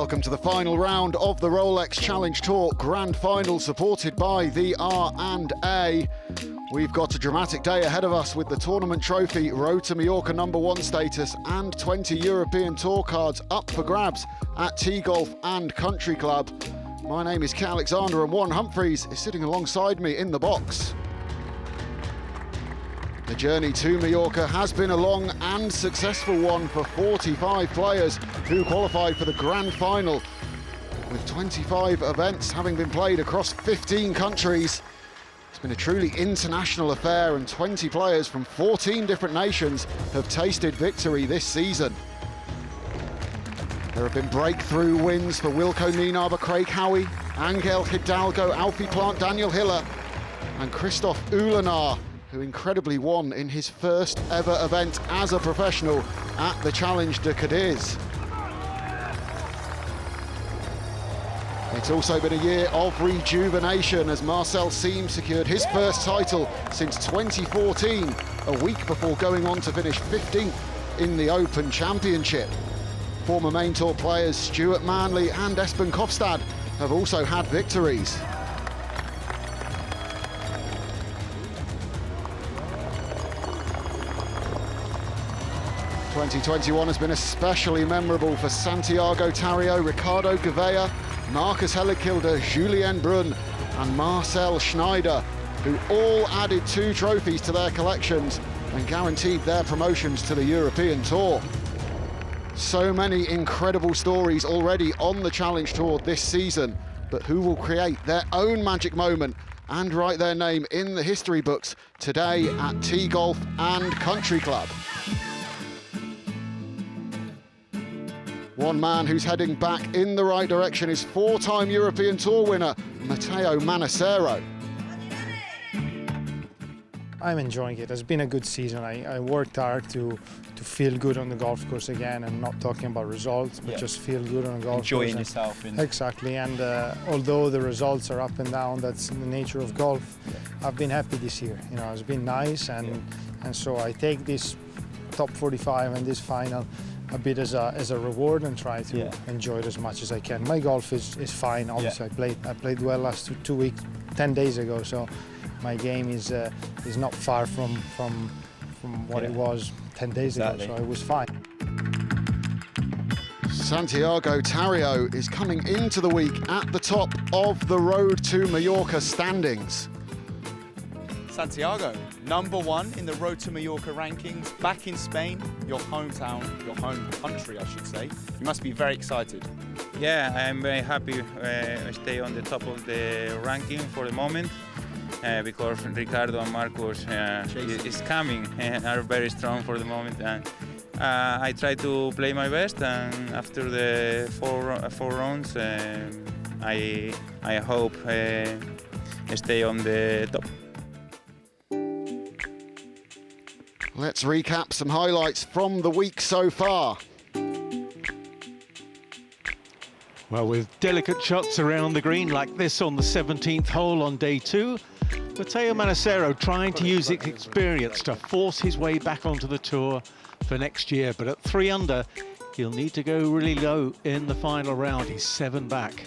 Welcome to the final round of the Rolex Challenge Tour Grand Final, supported by the R&A. We've got a dramatic day ahead of us with the tournament trophy, Road to Mallorca #1 status and 20 European Tour cards up for grabs at Tee Golf and Country Club. My name is Kit Alexander and Warren Humphreys is sitting alongside me in the box. The journey to Mallorca has been a long and successful one for 45 players who qualified for the Grand Final, with 25 events having been played across 15 countries. It's been a truly international affair, and 20 players from 14 different nations have tasted victory this season. There have been breakthrough wins for Wilco Nienaber, Craig Howie, Angel Hidalgo, Alfie Plant, Daniel Hiller and Christoph Uhlenar, who incredibly won in his first ever event as a professional at the Challenge de Cadiz. It's also been a year of rejuvenation as Marcel Siem secured his first title since 2014, a week before going on to finish 15th in the Open Championship. Former main tour players Stuart Manley and Espen Kofstad have also had victories. '21 has been especially memorable for Santiago Tarrio, Ricardo Gouveia, Marcus Helligkilde, Julien Brunn and Marcel Schneider, who all added 2 trophies to their collections and guaranteed their promotions to the European Tour. So many incredible stories already on the Challenge Tour this season, but who will create their own magic moment and write their name in the history books today at Tee Golf and Country Club? One man who's heading back in the right direction is 4-time European Tour winner Matteo Manassero. I'm enjoying it. It's been a good season. I worked hard to feel good on the golf course again, and not talking about results, but just feel good on the golf course. Enjoying yourself. Exactly, and although the results are up and down, that's the nature of golf. I've been happy this year. You know, it's been nice, and so I take this top 45 and this final a bit as a reward and try to enjoy it as much as I can. My golf is fine. Obviously, I played well last 2 weeks, 10 days ago, so my game is not far from what it was 10 days ago, so it was fine. Santiago Tarrio is coming into the week at the top of the Road to Mallorca standings. Santiago, #1 in the Road to Mallorca rankings, back in Spain, your hometown, your home country, I should say. You must be very excited. Yeah, I'm very happy to stay on the top of the ranking for the moment, because Ricardo and Marcos is coming and are very strong for the moment. And I try to play my best, and after the four rounds, I hope stay on the top. Let's recap some highlights from the week so far. Well, with delicate shots around the green like this on the 17th hole on day 2, Matteo Manassero trying to use his experience to force his way back onto the tour for next year. But at 3 under, he'll need to go really low in the final round. He's 7 back.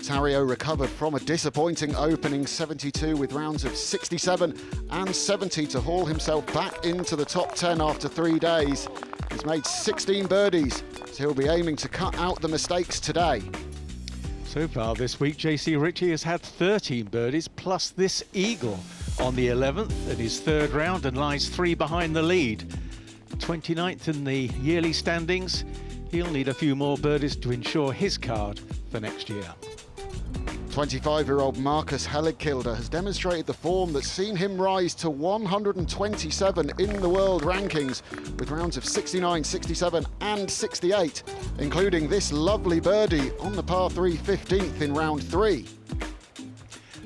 Tarrio recovered from a disappointing opening 72 with rounds of 67 and 70 to haul himself back into the top 10 after 3 days. He's made 16 birdies, so he'll be aiming to cut out the mistakes today. So far this week, JC Ritchie has had 13 birdies plus this eagle on the 11th in his 3rd round and lies 3 behind the lead. 29th in the yearly standings. He'll need a few more birdies to ensure his card for next year. 25-year-old Marcus Helligkilde has demonstrated the form that's seen him rise to 127 in the world rankings with rounds of 69, 67 and 68, including this lovely birdie on the par 3 15th in round 3.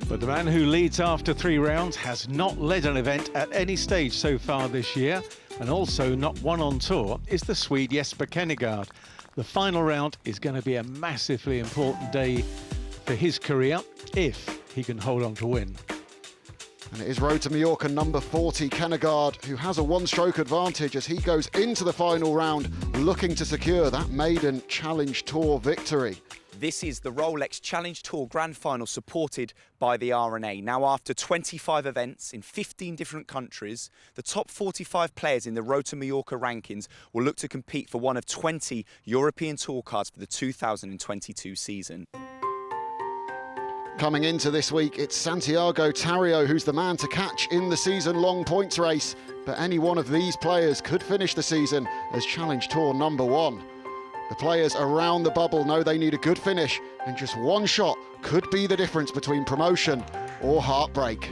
But the man who leads after 3 rounds has not led an event at any stage so far this year, and also not won on tour, is the Swede Jesper Kennegard. The final round is going to be a massively important day for his career if he can hold on to win. And it is road to Mallorca number 40, Kennegaard, who has a one-stroke advantage as he goes into the final round looking to secure that maiden Challenge Tour victory. This is the Rolex Challenge Tour Grand Final supported by the R&A. Now, after 25 events in 15 different countries, the top 45 players in the Road to Mallorca rankings will look to compete for one of 20 European Tour cards for the 2022 season. Coming into this week, it's Santiago Tarrio who's the man to catch in the season-long points race. But any one of these players could finish the season as Challenge Tour number 1. The players around the bubble know they need a good finish, and just one shot could be the difference between promotion or heartbreak.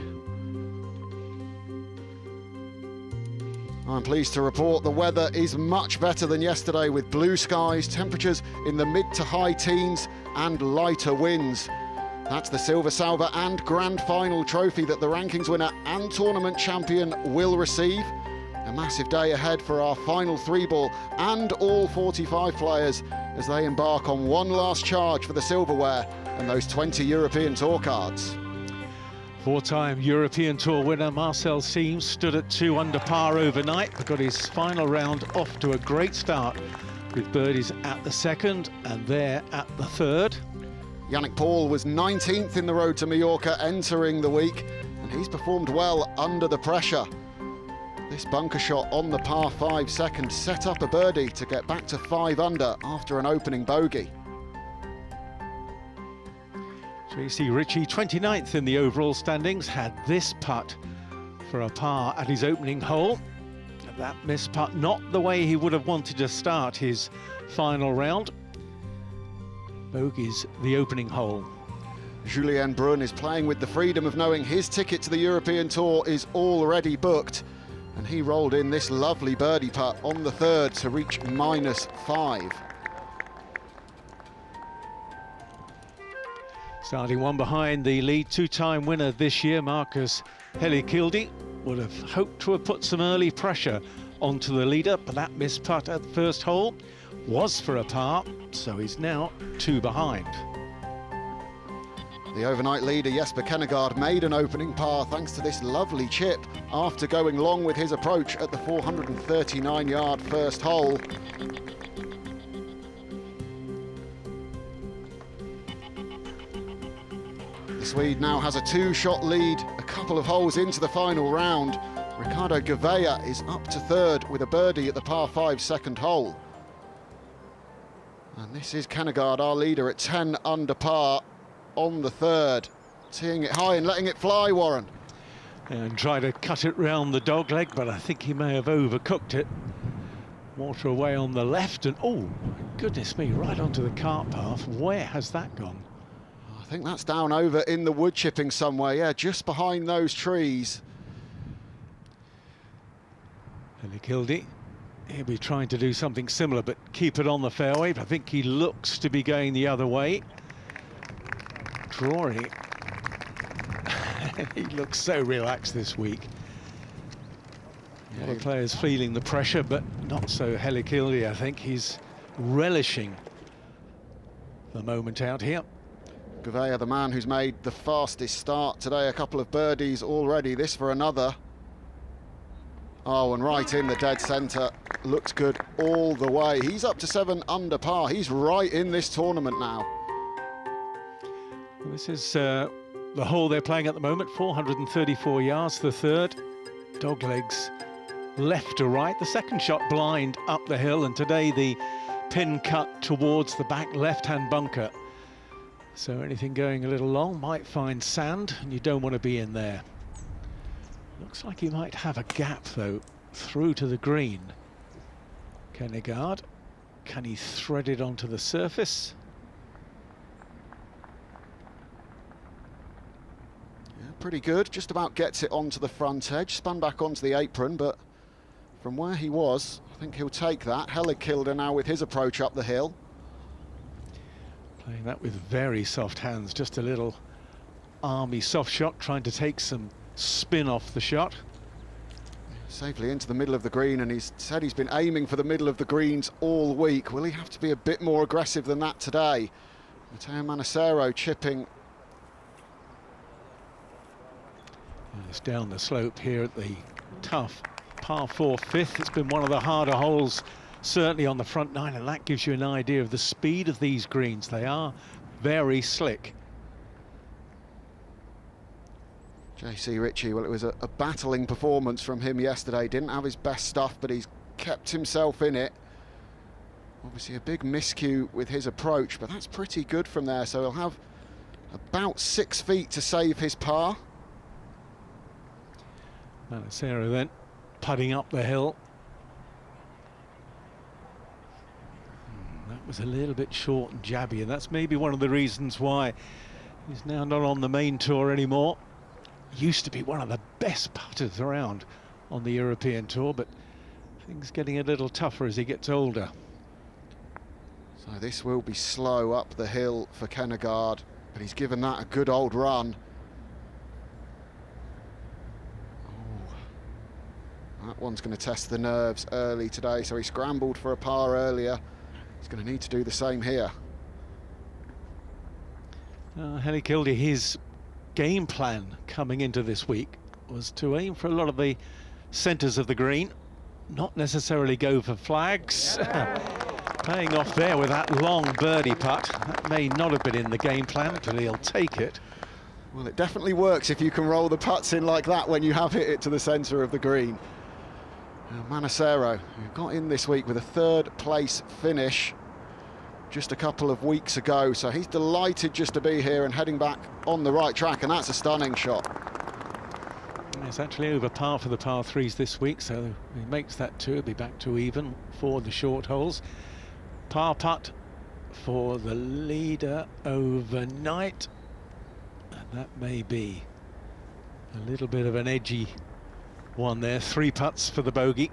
I'm pleased to report the weather is much better than yesterday, with blue skies, temperatures in the mid to high teens and lighter winds. That's the Silver Salver and Grand Final trophy that the rankings winner and tournament champion will receive. A massive day ahead for our final 3-ball and all 45 players as they embark on one last charge for the silverware and those 20 European Tour cards. Four-time European Tour winner Marcel Siems stood at 2 under par overnight, but got his final round off to a great start with birdies at the second and there at the third. Yannick Paul was 19th in the Road to Mallorca entering the week, and he's performed well under the pressure. This bunker shot on the par 5 second set up a birdie to get back to 5 under after an opening bogey. Tracy Ritchie, 29th in the overall standings, had this putt for a par at his opening hole. That missed putt, not the way he would have wanted to start his final round. Bogey's the opening hole. Julien Brun is playing with the freedom of knowing his ticket to the European Tour is already booked, and he rolled in this lovely birdie putt on the third to reach -5. Starting one behind the lead, two-time winner this year, Marcus Helikildi, would have hoped to have put some early pressure onto the leader, but that missed putt at the first hole was for a par, so he's now 2 behind. The overnight leader Jesper Kennegaard made an opening par thanks to this lovely chip after going long with his approach at the 439-yard first hole. The Swede now has a 2-shot lead a couple of holes into the final round. Ricardo Gouveia is up to third with a birdie at the par 5 second hole. And this is Kennegaard, our leader, at 10 under par on the third. Teeing it high and letting it fly, Warren. And try to cut it round the dog leg, but I think he may have overcooked it. Water away on the left, and oh, goodness me, right onto the cart path. Where has that gone? I think that's down over in the wood chipping somewhere, yeah, just behind those trees. Helikildi, he'll be trying to do something similar, but keep it on the fairway. But I think he looks to be going the other way. Drury, he looks so relaxed this week. The players feeling the pressure, but not so Helikildi. I think he's relishing the moment out here. Gouveia, the man who's made the fastest start today, a couple of birdies already, this for another. Oh, and right in the dead centre, looked good all the way. He's up to 7 under par, he's right in this tournament now. This is the hole they're playing at the moment, 434 yards, the third. Dog legs left to right, the second shot blind up the hill, and today the pin cut towards the back left-hand bunker. So anything going a little long might find sand, and you don't want to be in there. Looks like he might have a gap, though, through to the green. Kennegaard, can he thread it onto the surface? Yeah, pretty good, just about gets it onto the front edge, spun back onto the apron, but from where he was, I think he'll take that. Helikildi now with his approach up the hill. Playing that with very soft hands, just a little army soft shot, trying to take some spin off the shot. Safely into the middle of the green, and he's said he's been aiming for the middle of the greens all week. Will he have to be a bit more aggressive than that today? Matteo Manassero chipping. It's down the slope here at the tough par 4 fifth. It's been one of the harder holes, certainly on the front nine, and that gives you an idea of the speed of these greens. They are very slick. JC Ritchie, well, it was a battling performance from him yesterday. Didn't have his best stuff, but he's kept himself in it. Obviously a big miscue with his approach, but that's pretty good from there. So he'll have about 6 feet to save his par. Manassero then putting up the hill. That was a little bit short and jabby, and that's maybe one of the reasons why he's now not on the main tour anymore. Used to be one of the best putters around on the European tour, but things getting a little tougher as he gets older. So this will be slow up the hill for Kennegaard, but he's given that a good old run. Oh, that one's going to test the nerves early today, so he scrambled for a par earlier. He's going to need to do the same here. Helikilde, his game plan coming into this week was to aim for a lot of the centres of the green, not necessarily go for flags. Paying off there with that long birdie putt. That may not have been in the game plan, but he'll take it. Well, it definitely works if you can roll the putts in like that when you have hit it to the centre of the green. Manassero, who got in this week with a 3rd place finish just a couple of weeks ago, so he's delighted just to be here and heading back on the right track, and that's a stunning shot. It's actually over par for the par 3s this week, so he makes that 2, he'll be back to even for the short holes. Par putt for the leader overnight, and that may be a little bit of an edgy one there. 3 putts for the bogey.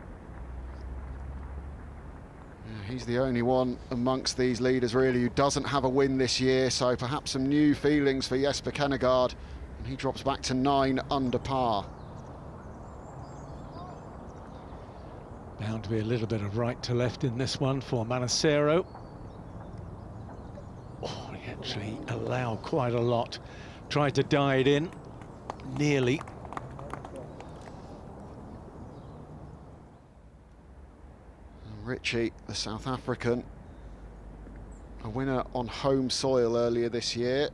Yeah, he's the only one amongst these leaders really who doesn't have a win this year, so perhaps some new feelings for Jesper Kennegaard, and he drops back to 9 under par. Bound to be a little bit of right to left in this one for Manassero. Oh, he actually allowed quite a lot. Tried to die it in, nearly. Ritchie, the South African, a winner on home soil earlier this year.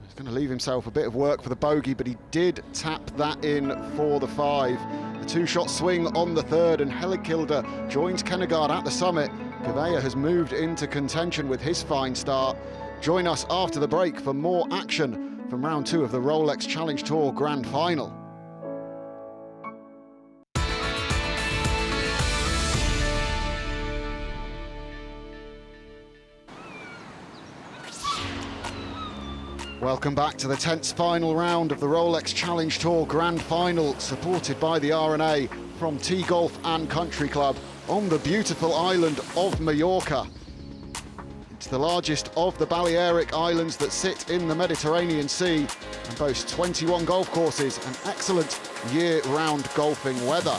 He's going to leave himself a bit of work for the bogey, but he did tap that in for the 5. A 2-shot swing on the 3rd, and Helikilde joins Kennegaard at the summit. Gouveia has moved into contention with his fine start. Join us after the break for more action from round 2 of the Rolex Challenge Tour Grand Final. Welcome back to the tense final round of the Rolex Challenge Tour Grand Final, supported by the R&A from Tee Golf and Country Club on the beautiful island of Mallorca. It's the largest of the Balearic Islands that sit in the Mediterranean Sea and boasts 21 golf courses and excellent year-round golfing weather.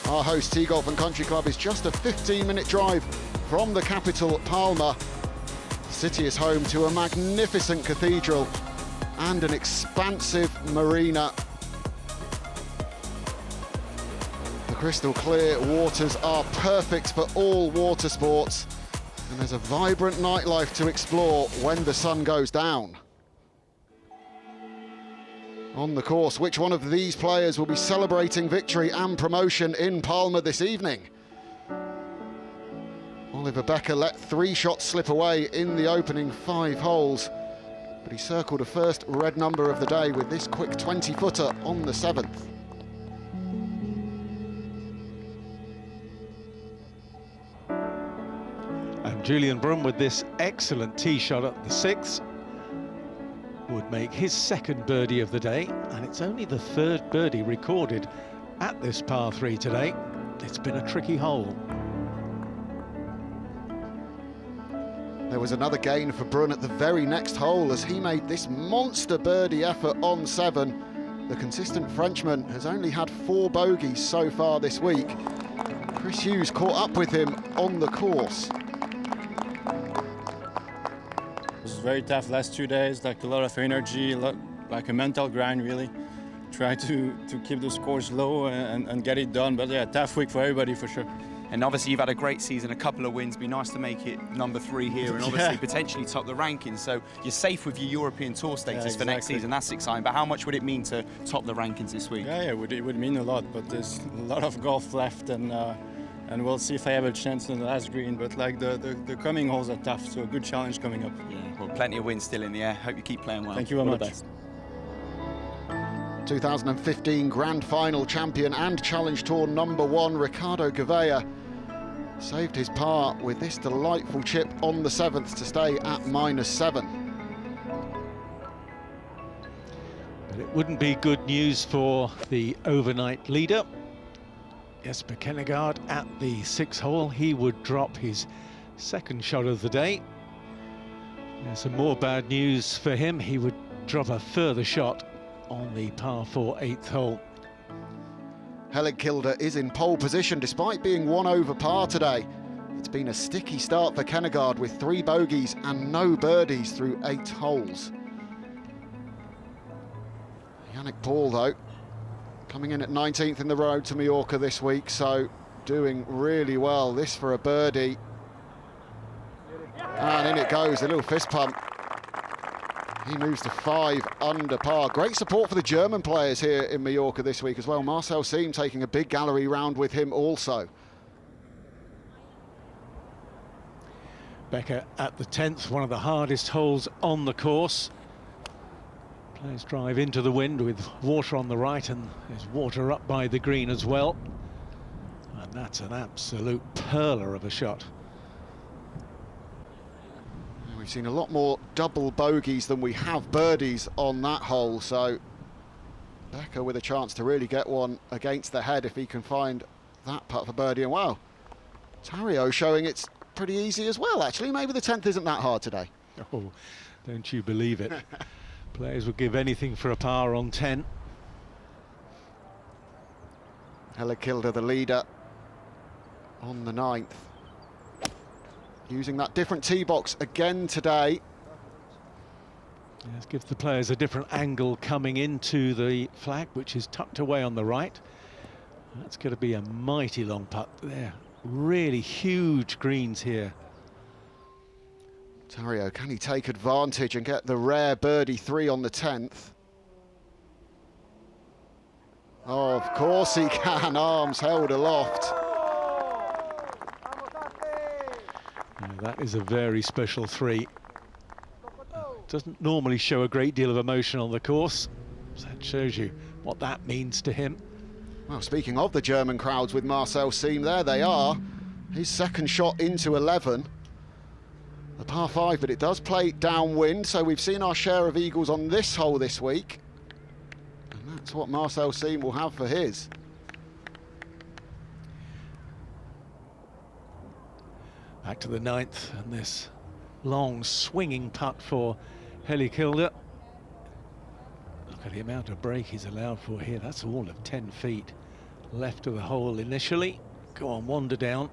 Our host, Tee Golf and Country Club, is just a 15-minute drive from the capital, Palma. The city is home to a magnificent cathedral and an expansive marina. The crystal clear waters are perfect for all water sports, and there's a vibrant nightlife to explore when the sun goes down. On the course, which one of these players will be celebrating victory and promotion in Palma this evening? Oliver Becker let 3 shots slip away in the opening 5 holes, but he circled a first red number of the day with this quick 20-footer on the 7th. And Julian Brum, with this excellent tee shot at the 6th, would make his 2nd birdie of the day, and it's only the 3rd birdie recorded at this par 3 today. It's been a tricky hole. There was another gain for Brun at the very next hole as he made this monster birdie effort on 7. The consistent Frenchman has only had 4 bogeys so far this week. Chris Hughes caught up with him on the course. It was very tough last 2 days, like a lot of energy, like a mental grind really. try to keep the scores low and get it done. But yeah, tough week for everybody for sure. And obviously you've had a great season, a couple of wins. Be nice to make it number 3 here and obviously potentially top the rankings. So you're safe with your European Tour status for next season. That's exciting. But how much would it mean to top the rankings this week? Yeah, it would mean a lot. But there's a lot of golf left, and we'll see if I have a chance in the last green. But like the coming holes are tough, so a good challenge coming up. Yeah, well, plenty of wins still in the air. Hope you keep playing well. Thank you very much. 2015 Grand Final champion and Challenge Tour #1 Ricardo Gouveia saved his par with this delightful chip on the 7th to stay at -7. But it wouldn't be good news for the overnight leader. Jesper Kennegaard at the 6th hole. He would drop his 2nd shot of the day. There's some more bad news for him. He would drop a further shot on the par 4 8th hole. Helligkilde is in pole position despite being 1 over par today. It's been a sticky start for Kennegaard with 3 bogeys and no birdies through 8 holes. Yannick Paul, though, coming in at 19th in the road to Mallorca this week, so doing really well. This for a birdie. And in it goes, a little fist pump. He moves to 5 under par. Great support for the German players here in Mallorca this week as well. Marcel Siem taking a big gallery round with him also. Becker at the 10th, one of the hardest holes on the course. Players drive into the wind with water on the right, and there's water up by the green as well. And that's an absolute perler of a shot. We've seen a lot more double bogeys than we have birdies on that hole, so Becker with a chance to really get one against the head if he can find that putt for birdie. And wow, Tario showing it's pretty easy as well, actually. Maybe the 10th isn't that hard today. Oh, don't you believe it. Players would give anything for a par on 10. Helligkilde, the leader, on the 9th. Using that different tee box again today. Yes, gives the players a different angle coming into the flag, which is tucked away on the right. That's going to be a mighty long putt there. Really huge greens here. Tario, can he take advantage and get the rare birdie 3 on the 10th? Oh, of course he can. Arms held aloft. That is a very special 3. Doesn't normally show a great deal of emotion on the course. So that shows you what that means to him. Well, speaking of the German crowds with Marcel Siem, there they are. His 2nd shot into 11. The par 5, but it does play downwind, so we've seen our share of eagles on this hole this week. And that's what Marcel Siem will have for his. Back to the 9th, and this long swinging putt for Helligkilde. Look at the amount of break he's allowed for here. That's all of 10 feet left of the hole initially. Go on, wander down.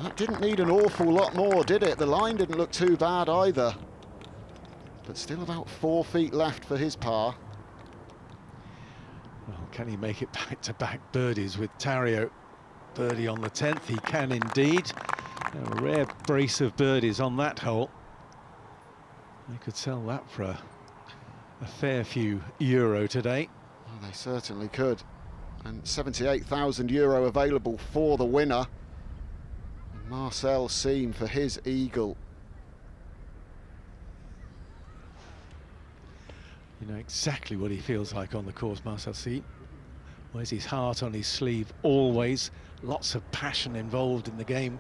That didn't need an awful lot more, did it? The line didn't look too bad either. But still about 4 feet left for his par. Well, can he make it back-to-back birdies with Tario? Birdie on the 10th, he can indeed. A rare brace of birdies on that hole. They could sell that for a fair few euro today. Well, they certainly could. And 78,000 euro available for the winner. And Marcel Siem for his eagle. You know exactly what he feels like on the course, Marcel Siem. Wears his heart on his sleeve always. Lots of passion involved in the game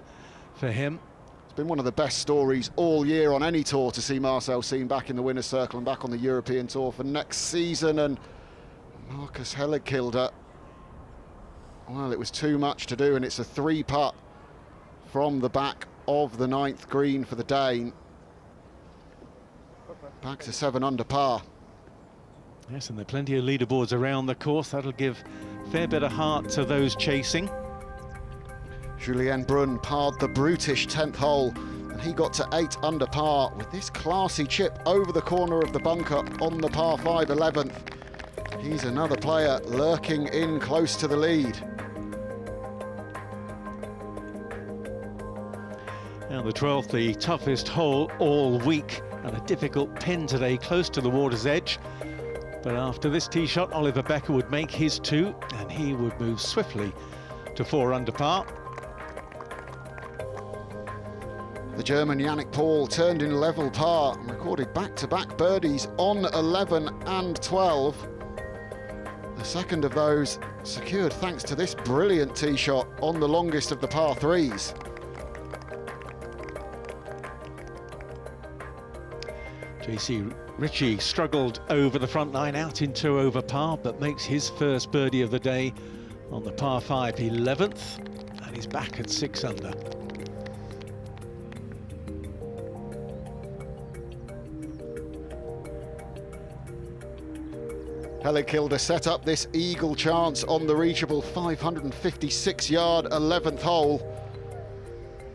for him. It's been one of the best stories all year on any tour to see Marcel Siem back in the winner's circle and back on the European Tour for next season. And Marcus Helligkilde, well, it was too much to do, and it's a 3-putt from the back of the 9th green for the Dane. Back to 7 under par. Yes, and there are plenty of leaderboards around the course. That'll give a fair bit of heart to those chasing. Julien Brunn parred the brutish 10th hole and he got to 8 under par with this classy chip over the corner of the bunker on the par 5 11th. He's another player lurking in close to the lead. Now the 12th, the toughest hole all week, and a difficult pin today close to the water's edge. But after this tee shot, Oliver Becker would make his 2, and he would move swiftly to 4 under par. The German Yannick Paul turned in level par and recorded back-to-back birdies on 11 and 12. The second of those secured thanks to this brilliant tee shot on the longest of the par 3s. JC Ritchie struggled over the front line, out in 2 over par, but makes his first birdie of the day on the par 5 11th, and he's back at 6 under. Hellikilde set up this eagle chance on the reachable 556-yard 11th hole.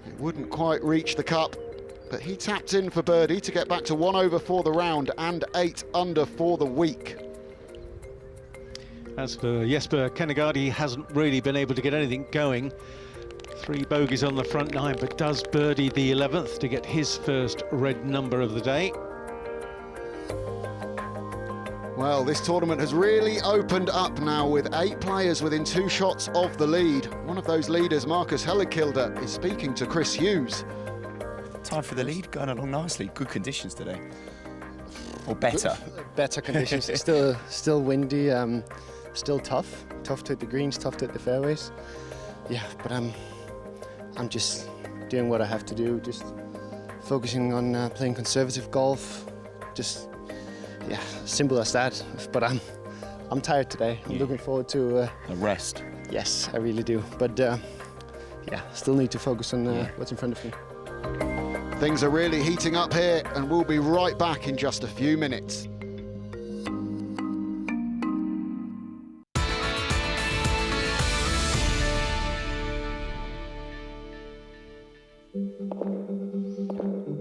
It wouldn't quite reach the cup, but he tapped in for birdie to get back to 1 over for the round and 8 under for the week. As for Jesper Kennegaard, he hasn't really been able to get anything going. 3 bogeys on the front 9, but does birdie the 11th to get his first red number of the day. Well, this tournament has really opened up now with 8 players within 2 shots of the lead. One of those leaders, Marcus Hellikilde, is speaking to Chris Hughes. Time for the lead, going along nicely. Good conditions today. Or better. Better conditions. Still windy, still tough. Tough to hit the greens, tough to hit the fairways. Yeah, but I'm just doing what I have to do, just focusing on playing conservative golf. Just, yeah, simple as that. But I'm tired today. I'm looking forward to a rest. Yes, I really do. But yeah, still need to focus on what's in front of me. Things are really heating up here, and we'll be right back in just a few minutes.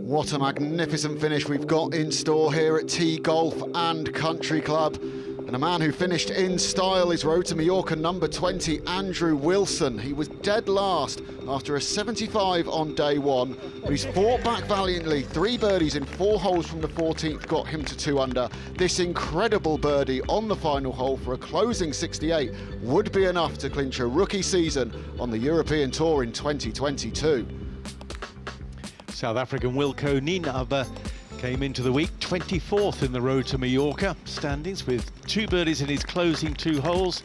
What a magnificent finish we've got in store here at Tee Golf and Country Club. And a man who finished in style is Road to Mallorca number 20, Andrew Wilson. He was dead last after a 75 on day 1, but he's fought back valiantly. 3 birdies in 4 holes from the 14th got him to 2 under. This incredible birdie on the final hole for a closing 68 would be enough to clinch a rookie season on the European Tour in 2022. South African Wilco Nienaber came into the week 24th in the Road to Mallorca standings with 2 birdies in his closing 2 holes.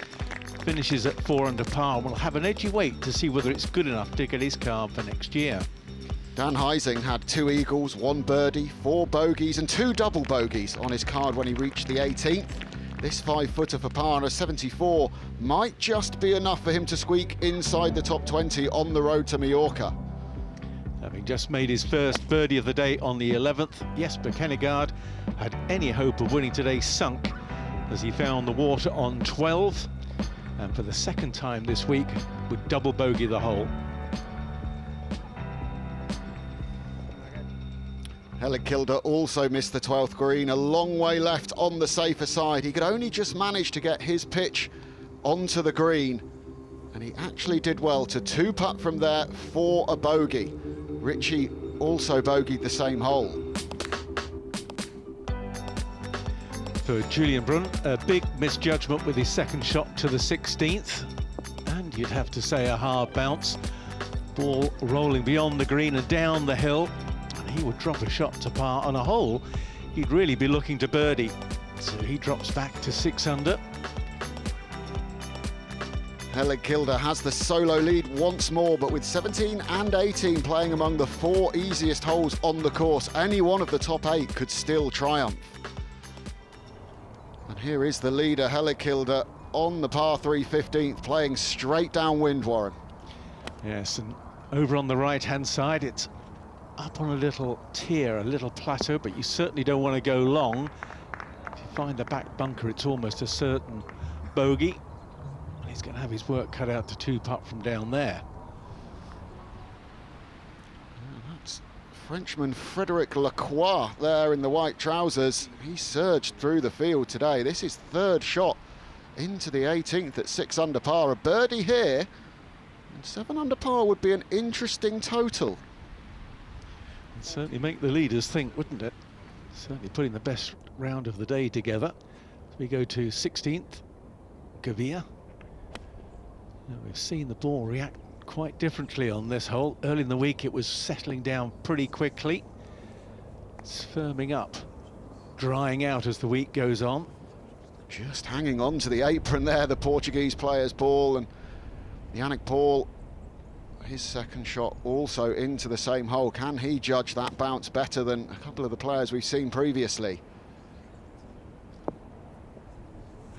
Finishes at 4 under par. Will have an edgy wait to see whether it's good enough to get his card for next year. Dan Heising had 2 eagles, 1 birdie, 4 bogeys and 2 double bogeys on his card when he reached the 18th. This 5-footer for par on a 74 might just be enough for him to squeak inside the top 20 on the Road to Mallorca. Having just made his first birdie of the day on the 11th, Jesper Kennegaard had any hope of winning today sunk as he found the water on 12, and for the second time this week would double bogey the hole. Hellikilde also missed the 12th green, a long way left on the safer side. He could only just manage to get his pitch onto the green, and he actually did well to 2-putt from there for a bogey. Ritchie also bogeyed the same hole. For Julian Brun, a big misjudgment with his second shot to the 16th, and you'd have to say a hard bounce. Ball rolling beyond the green and down the hill, and he would drop a shot to par on a hole he'd really be looking to birdie. So he drops back to 6 under. Hellikilde has the solo lead once more, but with 17 and 18 playing among the 4 easiest holes on the course, any one of the top 8 could still triumph. And here is the leader, Hellikilde, on the par 3 15th, playing straight downwind, Warren. Yes, and over on the right-hand side, it's up on a little tier, a little plateau, but you certainly don't want to go long. If you find the back bunker, it's almost a certain bogey. He's going to have his work cut out to 2-putt from down there. That's Frenchman Frédéric Lacroix there in the white trousers. He surged through the field today. This is third shot into the 18th at 6 under par. A birdie here, and 7 under par would be an interesting total. It'd certainly make the leaders think, wouldn't it? Certainly putting the best round of the day together. As we go to 16th, Gavia. Now we've seen the ball react quite differently on this hole. Early in the week it was settling down pretty quickly. It's firming up, drying out as the week goes on. Just hanging on to the apron there, the Portuguese player's ball, and Yannick Paul, his second shot also into the same hole. Can he judge that bounce better than a couple of the players we've seen previously?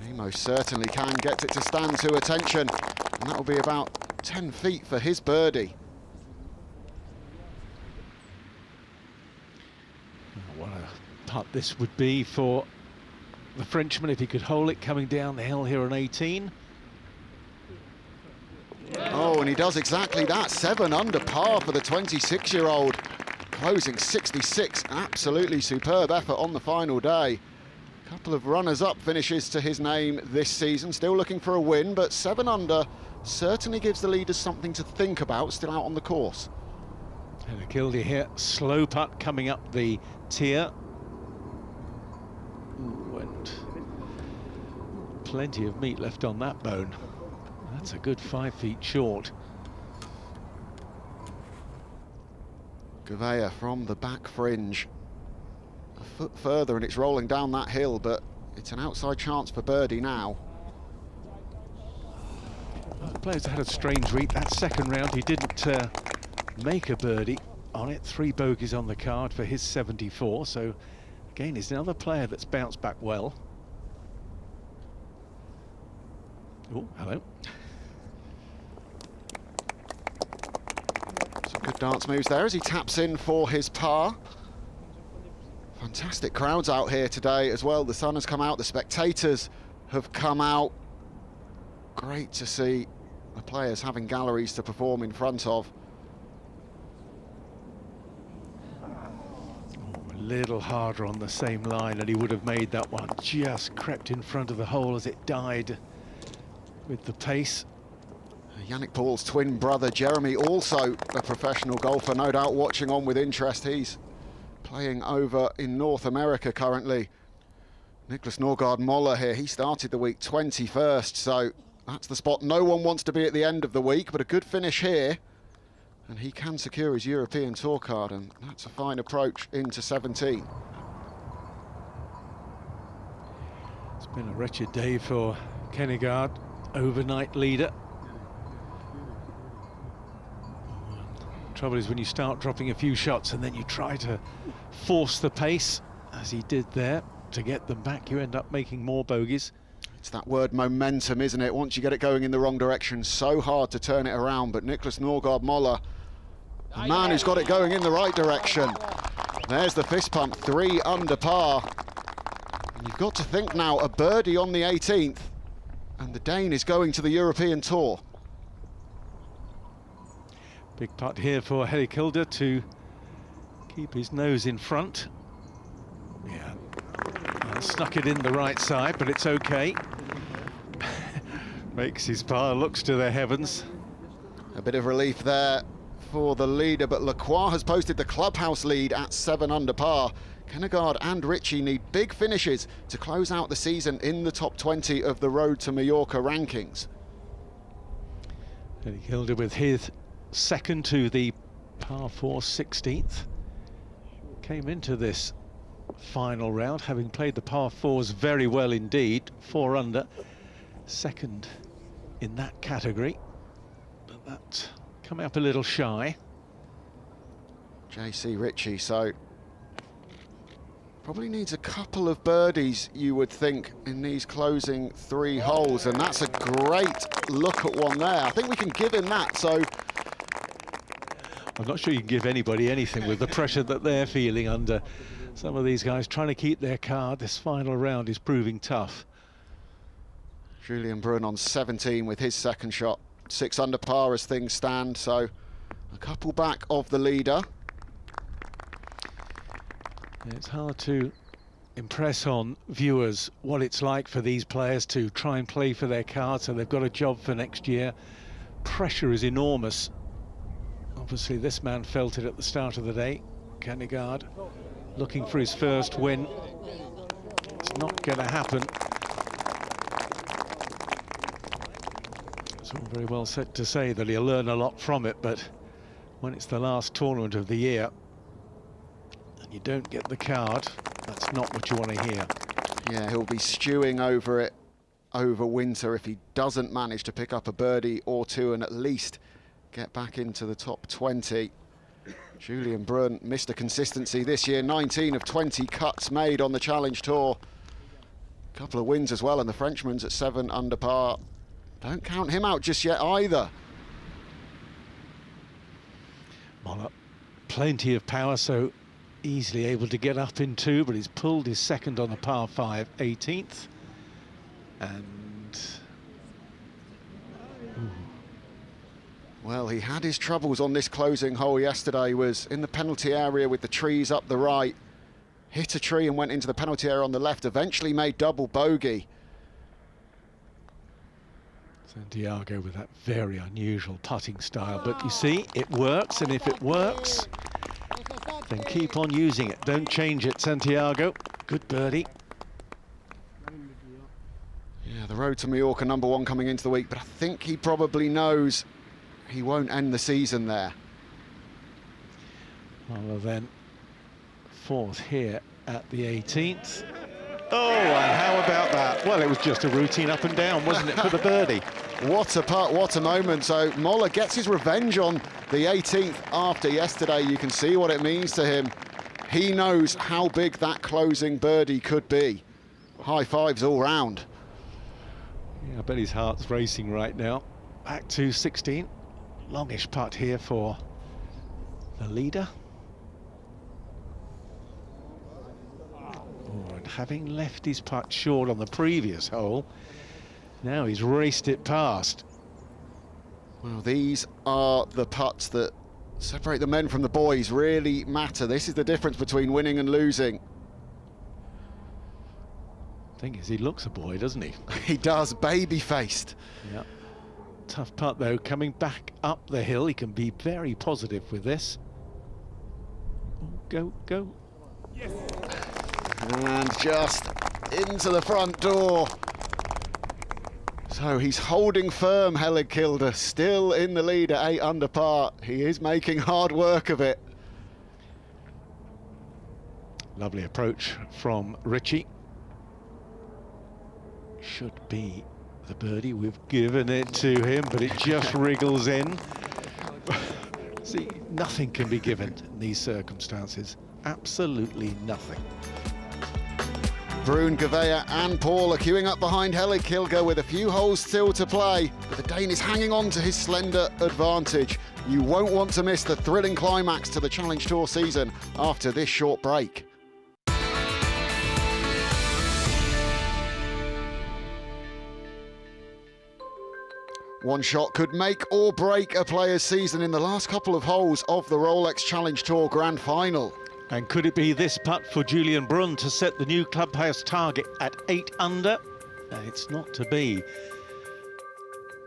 He most certainly can. Gets it to stand to attention, and that will be about 10 feet for his birdie. What a putt this would be for the Frenchman if he could hole it coming down the hill here on 18. Oh, and he does exactly that. 7 under par for the 26-year-old. Closing 66. Absolutely superb effort on the final day. A couple of runners-up finishes to his name this season. Still looking for a win, but 7 under certainly gives the leaders something to think about, still out on the course. And a Kildy here, slow putt coming up the tier. Ooh, and plenty of meat left on that bone. That's a good 5 feet short. Gouveia from the back fringe. A foot further and it's rolling down that hill, but it's an outside chance for birdie now. Well, the players had a strange week. That second round he didn't make a birdie on it. 3 bogeys on the card for his 74. So again, he's another player that's bounced back well. Oh, hello. Some good dance moves there as he taps in for his par. Fantastic crowds out here today as well. The sun has come out, the spectators have come out. Great to see the players having galleries to perform in front of. A little harder on the same line and he would have made that one. Just crept in front of the hole as it died with the pace. Yannick Paul's twin brother Jeremy, also a professional golfer, no doubt watching on with interest. He's playing over in North America currently. Nicholas Norgard Moller here, he started the week 21st, so that's the spot no one wants to be at the end of the week, but a good finish here. And he can secure his European Tour card, and that's a fine approach into 17. It's been a wretched day for Kennegaard, overnight leader. Trouble is when you start dropping a few shots and then you try to force the pace, as he did there, to get them back, you end up making more bogeys. It's that word momentum, isn't it? Once you get it going in the wrong direction, so hard to turn it around. But Nicholas Norgard Moller, the man who's got it going in the right direction. There's the fist pump, 3 under par. And you've got to think now, a birdie on the 18th, and the Dane is going to the European Tour. Big putt here for Heli Kilder to keep his nose in front. Yeah, well, snuck it in the right side, but it's okay. Makes his par, looks to the heavens. A bit of relief there for the leader, but Lacroix has posted the clubhouse lead at 7 under par. Kennegaard and Ritchie need big finishes to close out the season in the top 20 of the Road to Mallorca rankings. Heli Kilder with his second to the par 4 16th. Came into this final round having played the par 4s very well indeed, 4 under, second in that category, but that coming up a little shy. JC Ritchie, so probably needs a couple of birdies, you would think, in these closing 3 holes, and that's a great look at one there. I think we can give him that. So I'm not sure you can give anybody anything with the pressure that they're feeling under. Some of these guys trying to keep their card. This final round is proving tough. Julien Brun on 17 with his second shot. 6 under par as things stand, so a couple back of the leader. It's hard to impress on viewers what it's like for these players to try and play for their card, so they've got a job for next year. Pressure is enormous. Obviously this man felt it at the start of the day. Kennegaard looking for his first win. It's not going to happen. It's all very well said to say that he'll learn a lot from it, but when it's the last tournament of the year and you don't get the card, that's not what you want to hear. Yeah, he'll be stewing over it over winter if he doesn't manage to pick up a birdie or two and at least get back into the top 20. Julian Brun, Mr. Consistency this year, 19 of 20 cuts made on the Challenge Tour. A couple of wins as well, and the Frenchman's at 7 under par. Don't count him out just yet either. Moller, plenty of power, so easily able to get up in 2, but he's pulled his second on the par 5, 18th. And well, he had his troubles on this closing hole yesterday, was in the penalty area with the trees up the right, hit a tree and went into the penalty area on the left, eventually made double bogey. Santiago with that very unusual putting style, but you see, it works, and if it works, then keep on using it. Don't change it, Santiago. Good birdie. Yeah, the road to Mallorca, #1 coming into the week, but I think he probably knows he won't end the season there. Well, then, 4th here at the 18th. Oh, and how about that? Well, it was just a routine up and down, wasn't it, for the birdie? What a putt, what a moment. So Moller gets his revenge on the 18th after yesterday. You can see what it means to him. He knows how big that closing birdie could be. High fives all round. Yeah, I bet his heart's racing right now. Back to 16. Longish putt here for the leader. Oh, and having left his putt short on the previous hole, now he's raced it past. Well, these are the putts that separate the men from the boys, really matter. This is the difference between winning and losing. The thing is, he looks a boy, doesn't he? He does, baby-faced. Yeah. Tough putt, though. Coming back up the hill, he can be very positive with this. Oh, go, go. Yes. And just into the front door. So he's holding firm, Helligkilde, still in the lead at 8 under par. He is making hard work of it. Lovely approach from Richie. Should be the birdie. We've given it to him, but it just wriggles in. See, nothing can be given in these circumstances. Absolutely nothing. Brun, Gouveia and Paul are queuing up behind Helligkilde with a few holes still to play, but the Dane is hanging on to his slender advantage. You won't want to miss the thrilling climax to the Challenge Tour season after this short break. One shot could make or break a player's season in the last couple of holes of the Rolex Challenge Tour Grand Final. And could it be this putt for Julian Brun to set the new clubhouse target at 8 under? It's not to be.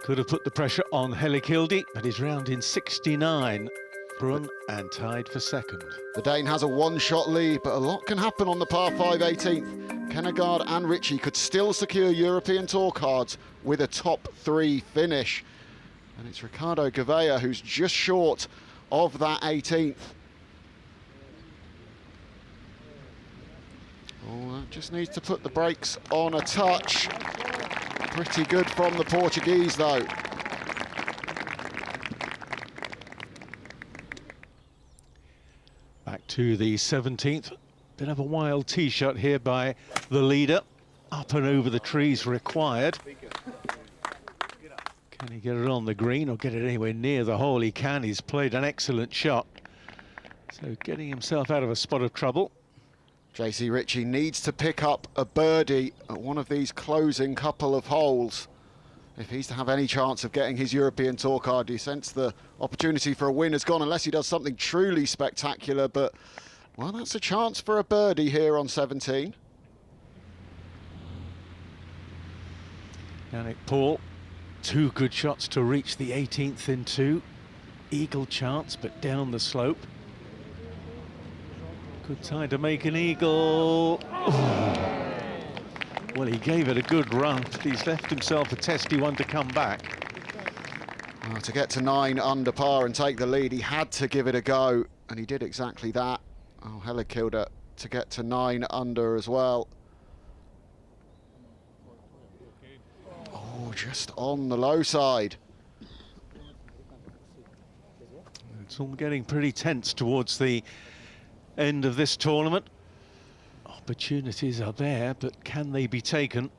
Could have put the pressure on Helligkilde, but he's round in 69. Brun and tied for second. The Dane has a one-shot lead, but a lot can happen on the par 5 18th. Kennegaard and Ritchie could still secure European Tour cards with a top 3 finish. And it's Ricardo Gouveia who's just short of that 18th. Oh, that just needs to put the brakes on a touch. Pretty good from the Portuguese, though. Back to the 17th. Bit of a wild tee shot here by the leader. Up and over the trees required. Can he get it on the green or get it anywhere near the hole? He can. He's played an excellent shot. So getting himself out of a spot of trouble. JC Ritchie needs to pick up a birdie at one of these closing couple of holes if he's to have any chance of getting his European Tour card. You sense the opportunity for a win has gone unless he does something truly spectacular, but Well, that's a chance for a birdie here on 17. Yannick Paul, 2 good shots to reach the 18th in 2. Eagle chance, but down the slope. Good time to make an eagle. Oh. Well, he gave it a good run, but he's left himself a testy one to come back. Well, to get to 9 under par and take the lead, he had to give it a go, and he did exactly that. Oh, Hellikilde to get to 9 under as well. Oh, just on the low side. It's all getting pretty tense towards the end of this tournament. Opportunities are there, but can they be taken?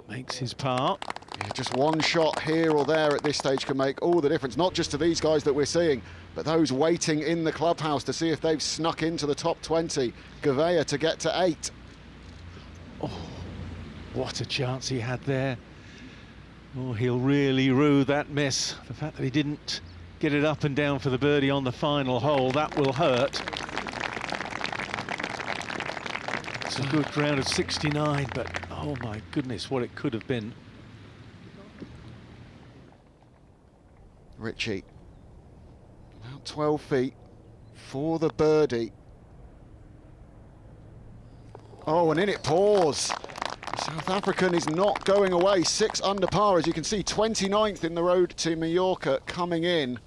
Makes his par. Yeah, just one shot here or there at this stage can make all the difference, not just to these guys that we're seeing, but those waiting in the clubhouse to see if they've snuck into the top 20. Gouveia to get to 8. Oh, what a chance he had there. Oh, he'll really rue that miss. The fact that he didn't get it up and down for the birdie on the final hole, that will hurt. It's a good round of 69, but oh my goodness, what it could have been. Richie, about 12 feet for the birdie. Oh, and in it pours. The South African is not going away. 6 under par, as you can see, 29th in the road to Mallorca coming in.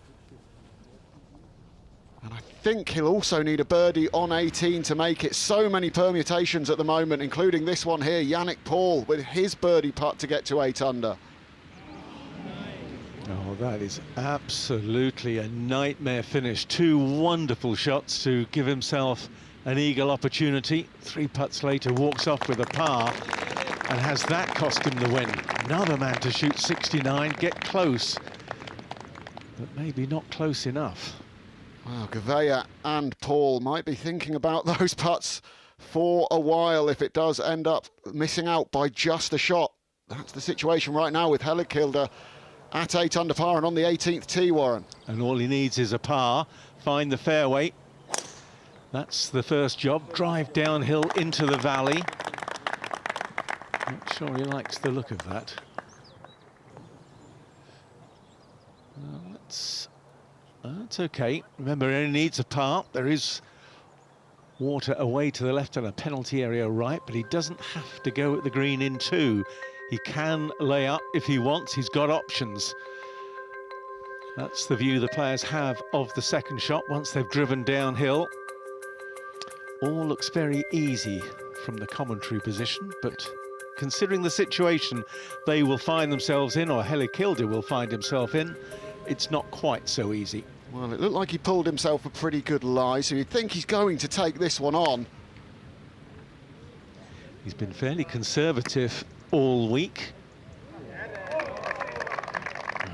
And I think he'll also need a birdie on 18 to make it. So many permutations at the moment, including this one here, Yannick Paul with his birdie putt to get to 8 under. Oh, that is absolutely a nightmare finish. 2 wonderful shots to give himself an eagle opportunity. 3 putts later, walks off with a par, and has that cost him the win. Another man to shoot 69, get close, but maybe not close enough. Well, Gouveia and Paul might be thinking about those putts for a while if it does end up missing out by just a shot. That's the situation right now with Hellikilde at 8 under par and on the 18th tee, Warren. And all he needs is a par, find the fairway. That's the first job, drive downhill into the valley. Not sure he likes the look of that. Well, that's okay. Remember, he only needs a par. There is water away to the left and a penalty area right, but he doesn't have to go at the green in 2. He can lay up if he wants. He's got options. That's the view the players have of the second shot once they've driven downhill. All looks very easy from the commentary position, but considering the situation they will find themselves in, or Hellikilde will find himself in, it's not quite so easy. Well, it looked like he pulled himself a pretty good lie, so you'd think he's going to take this one on. He's been fairly conservative all week.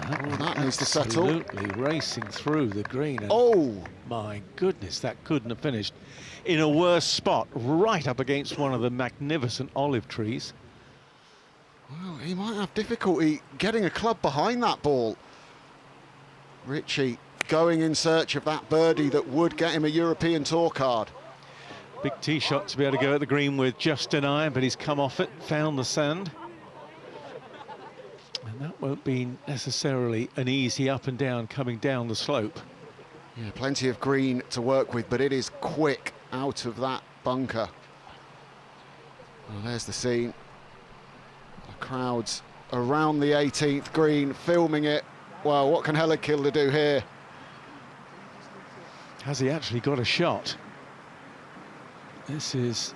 That needs to settle. Absolutely racing through the green. And oh! My goodness, that couldn't have finished in a worse spot, right up against one of the magnificent olive trees. Well, he might have difficulty getting a club behind that ball. Richie going in search of that birdie that would get him a European Tour card. Big tee shot to be able to go at the green with just an iron, but he's come off it, found the sand. And that won't be necessarily an easy up and down coming down the slope. Yeah, plenty of green to work with, but it is quick out of that bunker. Well, there's the scene. The crowds around the 18th green filming it. Well, what can Hellikilde do here? Has he actually got a shot? This is...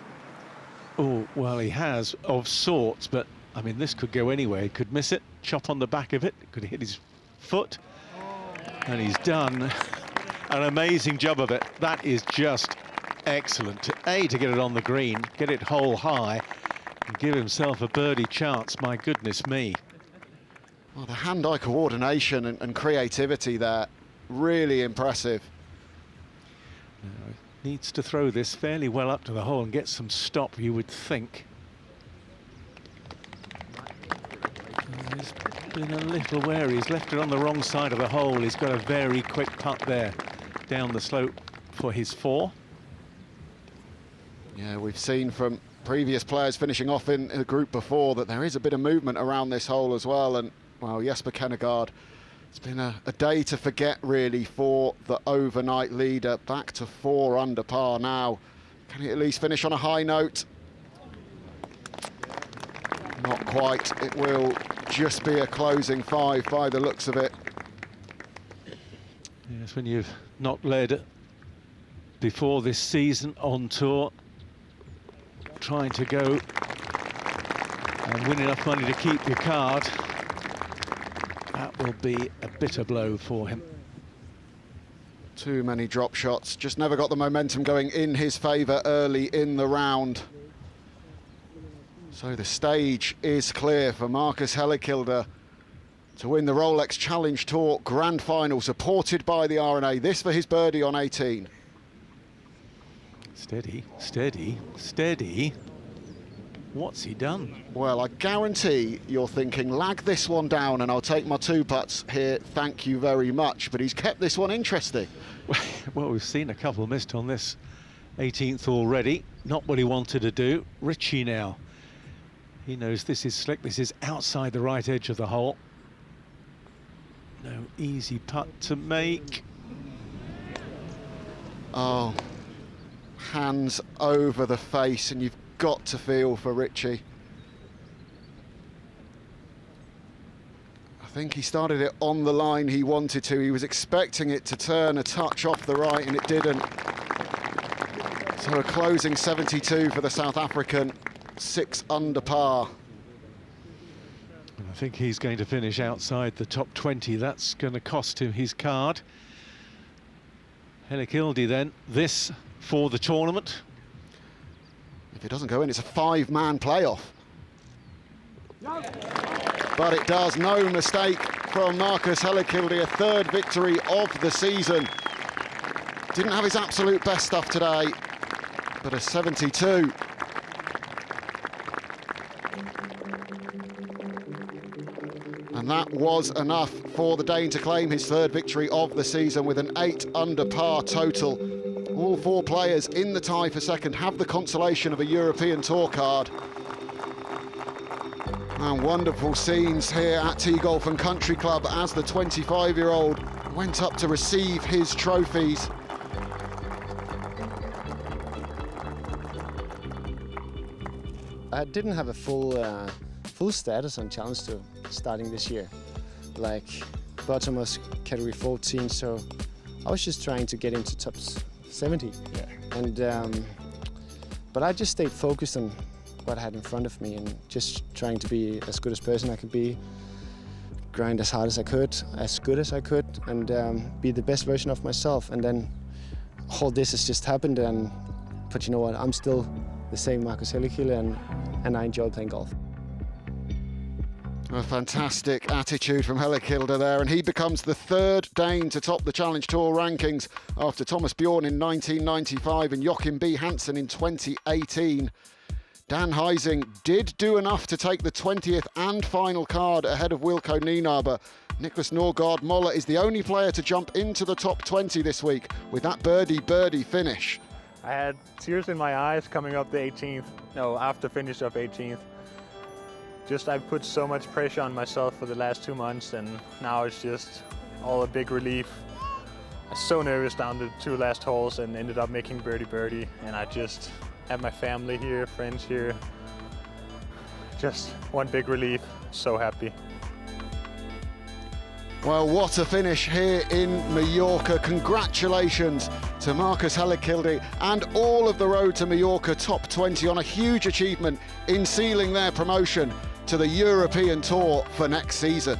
Oh, well, he has, of sorts, but, I mean, this could go anywhere. He could miss it, chop on the back of it, could hit his foot, and he's done an amazing job of it. That is just excellent. To get it on the green, get it hole high, and give himself a birdie chance. My goodness me. Well, the hand-eye coordination and creativity there, really impressive. Needs to throw this fairly well up to the hole and get some stop, you would think. He's been a little wary. He's left it on the wrong side of the hole. He's got a very quick putt there down the slope for his 4. Yeah, we've seen from previous players finishing off in the group before that there is a bit of movement around this hole as well. And, well, Jesper Kennegaard, it's been a day to forget, really, for the overnight leader. Back to 4 under par now. Can he at least finish on a high note? Not quite. It will just be a closing 5 by the looks of it. Yes, when you've not led before this season on tour, trying to go and win enough money to keep your card, that will be a bitter blow for him. Too many drop shots, just never got the momentum going in his favour early in the round. So the stage is clear for Marcus Hellekilde to win the Rolex Challenge Tour Grand Final, supported by the R&A. This for his birdie on 18. Steady, steady, steady. What's he done? Well, I guarantee you're thinking, lag this one down and I'll take my 2 putts here, thank you very much. But he's kept this one interesting. Well, we've seen a couple missed on this 18th already. Not what he wanted to do. Richie now. He knows this is slick. This is outside the right edge of the hole. No easy putt to make. Oh, hands over the face, and you've got to feel for Richie. I think he started it on the line he wanted to. He was expecting it to turn a touch off the right, and it didn't. So a closing 72 for the South African, 6 under par. And I think he's going to finish outside the top 20. That's going to cost him his card. Hellekilde then, this for the tournament. If it doesn't go in, it's a 5-man playoff. But it does, no mistake from Marcus Hellekilde, a 3rd victory of the season. Didn't have his absolute best stuff today, but a 72. And that was enough for the Dane to claim his 3rd victory of the season with an 8 under par total. All 4 players in the tie for 2nd have the consolation of a European Tour card. And wonderful scenes here at Tee Golf and Country Club as the 25-year-old went up to receive his trophies. I didn't have a full status on Challenge Tour starting this year. Like, bottom was category 14, so I was just trying to get into top 70. Yeah. And but I just stayed focused on what I had in front of me and just trying to be as good as person I could be, grind as hard as I could, as good as I could, and be the best version of myself. And then all this has just happened, but you know what, I'm still the same Marcus Hellekilde, and I enjoy playing golf. A fantastic attitude from Hellekilde there, and he becomes the 3rd Dane to top the Challenge Tour rankings after Thomas Bjorn in 1995 and Joachim B. Hansen in 2018. Dan Heising did do enough to take the 20th and final card ahead of Wilco Nienaber. Nicholas Norgard Moller is the only player to jump into the top 20 this week with that birdie finish. I had tears in my eyes coming up the 18th, after finish of 18th. Just I put so much pressure on myself for the last 2 months, and now it's just all a big relief. I was so nervous down the 2 last holes and ended up making birdie, and I just have my family here, friends here. Just one big relief, so happy. Well, what a finish here in Mallorca. Congratulations to Marcus Hellekilde and all of the Road to Mallorca top 20 on a huge achievement in sealing their promotion to the European Tour for next season.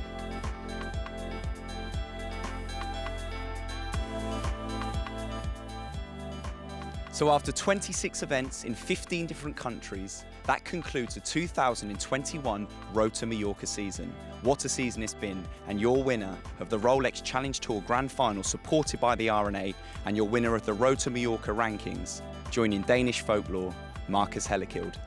So after 26 events in 15 different countries, that concludes the 2021 Road to Mallorca season. What a season it's been, and your winner of the Rolex Challenge Tour Grand Final supported by the R&A, and your winner of the Road to Mallorca rankings, joining Danish folklore, Marcus Hellekilde.